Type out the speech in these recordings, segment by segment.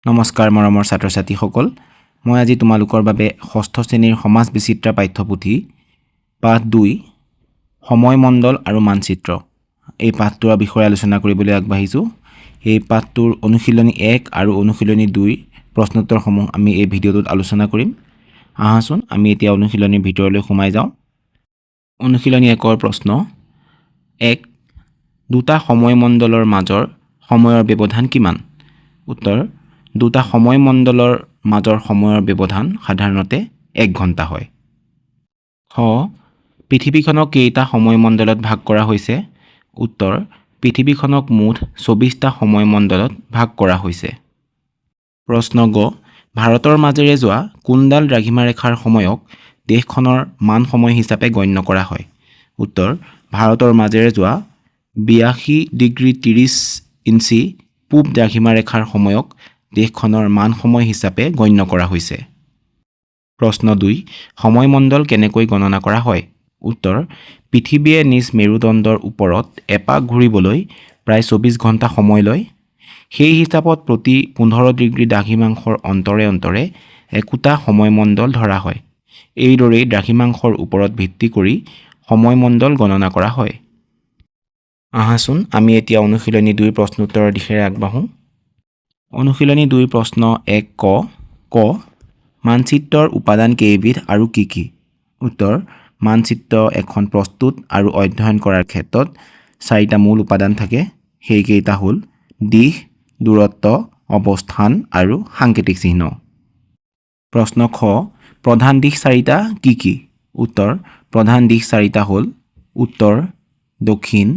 নমস্কাৰ মৰমৰ ছাত্ৰ ছাত্ৰীসকল মই আজি তোমালোকৰ বাবে ষষ্ঠ শ্ৰেণীৰ সমাজ বিচিত্ৰা পাঠ্যপুথি পাঠ 2 সময়মণ্ডল আৰু মানচিত্ৰ এই পাঠটোৰ বিষয়ে আলোচনা কৰিবলৈ আগবাঢ়িছোঁ। এই পাঠটোৰ অনুশীলনী 1 আৰু অনুশীলনী 2 প্ৰশ্নোত্তৰসমূহ আমি এই ভিডিঅ'টোত আলোচনা কৰিম। আহাচোন আমি এতিয়া অনুশীলনীৰ ভিতৰলৈ সোমাই যাওঁ। অনুশীলনী 1ৰ প্ৰশ্ন 1 দুটা সময়মণ্ডলৰ মাজৰ সময়ৰ ব্যৱধান কিমান? উত্তৰ দুটা সময়মণ্ডলৰ মাজৰ সময়ৰ ব্যৱধান সাধাৰণতে 1 ঘণ্টা হয়। খ পৃথিৱীখনক কেইটা সময়মণ্ডলত ভাগ কৰা হৈছে? উত্তৰ পৃথিৱীখনক মুঠ 24টা সময়মণ্ডলত ভাগ কৰা হৈছে। প্ৰশ্ন গ ভাৰতৰ মাজেৰে যোৱা কোনডাল দ্ৰাঘিমা ৰেখাৰ সময়ক দেশখনৰ মান সময় হিচাপে গণ্য কৰা হয়? উত্তৰ ভাৰতৰ মাজেৰে যোৱা 82°30' পূব দ্ৰাঘিমা ৰেখাৰ সময়ক দেশখনৰ মান সময় হিচাপে গণ্য কৰা হৈছে। প্ৰশ্ন 2 সময়মণ্ডল কেনেকৈ গণনা কৰা হয়? উত্তৰ পৃথিৱীয়ে নিজ মেৰুদণ্ডৰ ওপৰত এপাক ঘূৰিবলৈ প্ৰায় 24 ঘণ্টা সময় লয়। সেই হিচাপত প্ৰতি 15° দ্ৰাঘিমাংশৰ অন্তৰে অন্তৰে একোটা সময়মণ্ডল ধৰা হয়। এইদৰেই দ্ৰাঘিমাংশৰ ওপৰত ভিত্তি কৰি সময়মণ্ডল গণনা কৰা হয়। আহাচোন আমি এতিয়া অনুশীলনী 2 প্ৰশ্নোত্তৰৰ দিশেৰে আগবাঢ়োঁ। অনুশীলনী 2 প্ৰশ্ন 1 ক মানচিত্ৰৰ উপাদান কেইবিধ আৰু কি কি? উত্তৰ মানচিত্ৰ এখন প্ৰস্তুত আৰু অধ্যয়ন কৰাৰ ক্ষেত্ৰত 4টা মূল উপাদান থাকে। সেইকেইটা হ'ল দিশ, দূৰত্ব, অৱস্থান আৰু সাংকেতিক চিহ্ন। প্ৰশ্ন খ প্ৰধান দিশ 4টা কি কি? উত্তৰ প্ৰধান দিশ 4টা হ'ল উত্তৰ, দক্ষিণ,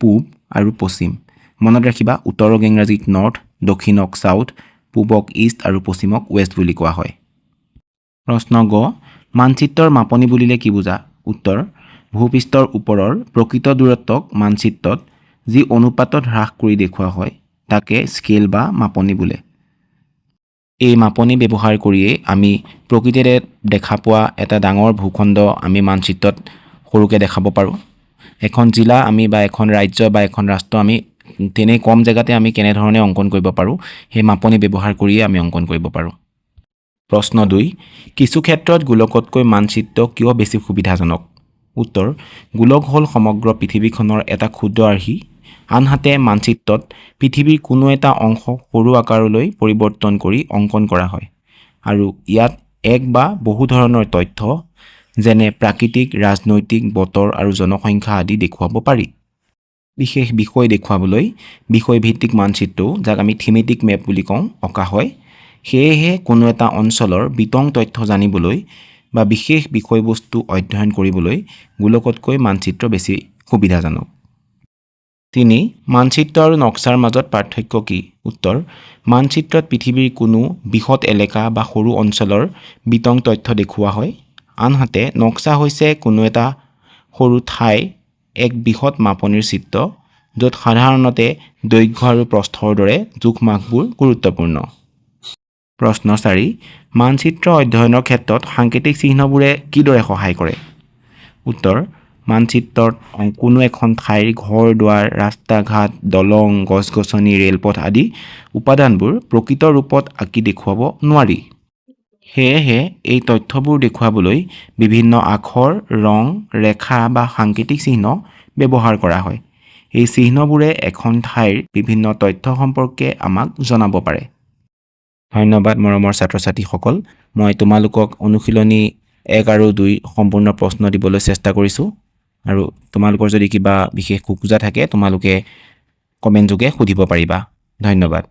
পূব আৰু পশ্চিম। মনত ৰাখিবা উত্তৰক ইংৰাজীত নৰ্থ, দক্ষিণক সাউথ, পূবক ইষ্ট আৰু পশ্চিমক ৱেষ্ট বুলি কোৱা হয়। প্ৰশ্ন গ মানচিত্ৰৰ মাপনি বুলিলে কি বুজা? উত্তৰ ভূপৃষ্ঠৰ ওপৰৰ প্ৰকৃত দূৰত্বক মানচিত্ৰত যি অনুপাতত হ্ৰাস কৰি দেখুওৱা হয় তাকে স্কেল বা মাপনি বোলে। এই মাপনি ব্যৱহাৰ কৰিয়েই আমি প্ৰকৃতিৰে দেখা পোৱা এটা ডাঙৰ ভূখণ্ড আমি মানচিত্ৰত সৰুকৈ দেখাব পাৰোঁ। এখন জিলা আমি বা এখন ৰাজ্য বা এখন ৰাষ্ট্ৰ আমি তেনে কম জেগাতে আমি কেনেধৰণে অংকন কৰিব পাৰোঁ সেই মাপনি ব্যৱহাৰ কৰিয়ে আমি অংকন কৰিব পাৰোঁ। প্ৰশ্ন 2 কিছু ক্ষেত্ৰত গোলকতকৈ মানচিত্ৰ কিয় বেছি সুবিধাজনক? উত্তৰ গোলক হ'ল সমগ্ৰ পৃথিৱীখনৰ এটা ক্ষুদ্ৰ আৰ্হি। আনহাতে মানচিত্ৰত পৃথিৱীৰ কোনো এটা অংশ সৰু আকাৰলৈ পৰিৱৰ্তন কৰি অংকন কৰা হয় আৰু ইয়াত এক বা বহু ধৰণৰ তথ্য যেনে প্ৰাকৃতিক, ৰাজনৈতিক, বতৰ আৰু জনসংখ্যা আদি দেখুৱাব পাৰি। বিশেষ বিষয় দেখুৱাবলৈ বিষয়ভিত্তিক মানচিত্ৰ যাক আমি থিমেটিক মেপ বুলি কওঁ অঁকা হয়। সেয়েহে কোনো এটা অঞ্চলৰ বিতং তথ্য জানিবলৈ বা বিশেষ বিষয়বস্তু অধ্যয়ন কৰিবলৈ গোলকতকৈ মানচিত্ৰ বেছি সুবিধাজনক। 3 মানচিত্ৰ আৰু নক্সাৰ মাজত পাৰ্থক্য কি? উত্তৰ মানচিত্ৰত পৃথিৱীৰ কোনো বৃহৎ এলেকা বা সৰু অঞ্চলৰ বিতং তথ্য দেখুওৱা হয়। আনহাতে নক্সা হৈছে কোনো এটা সৰু ঠাই এক বৃহৎ মাপনিৰ চিত্ৰ য'ত সাধাৰণতে দৈৰ্ঘ্য আৰু প্ৰস্থৰ দৰে জোখ-মাখবোৰ গুৰুত্বপূৰ্ণ। প্ৰশ্ন 4 মানচিত্ৰ অধ্যয়নৰ ক্ষেত্ৰত সাংকেতিক চিহ্নবোৰে কিদৰে সহায় কৰে? উত্তৰ মানচিত্ৰত কোনো এখন ঠাইৰ ঘৰ-দুৱাৰ, ৰাস্তা-ঘাট, দলং, গছ-গছনি, ৰেলপথ আদি উপাদানবোৰ প্ৰকৃত ৰূপত আঁকি দেখুৱাব নোৱাৰি। সেয়েহে এই তথ্যবোৰ দেখুৱাবলৈ বিভিন্ন আখৰ, ৰং, ৰেখা বা সাংকেতিক চিহ্ন ব্যৱহাৰ কৰা হয়। এই চিহ্নবোৰে এখন ঠাইৰ বিভিন্ন তথ্য সম্পৰ্কে আমাক জনাব পাৰে। ধন্যবাদ মৰমৰ ছাত্ৰ-ছাত্ৰীসকল। মই তোমালোকক অনুশীলনী 1 আৰু 2 সম্পূৰ্ণ প্ৰশ্ন দিবলৈ চেষ্টা কৰিছোঁ আৰু তোমালোকৰ যদি কিবা বিশেষ খোকোজা থাকে তোমালোকে কমেণ্ট যোগে সুধিব পাৰিবা। ধন্যবাদ।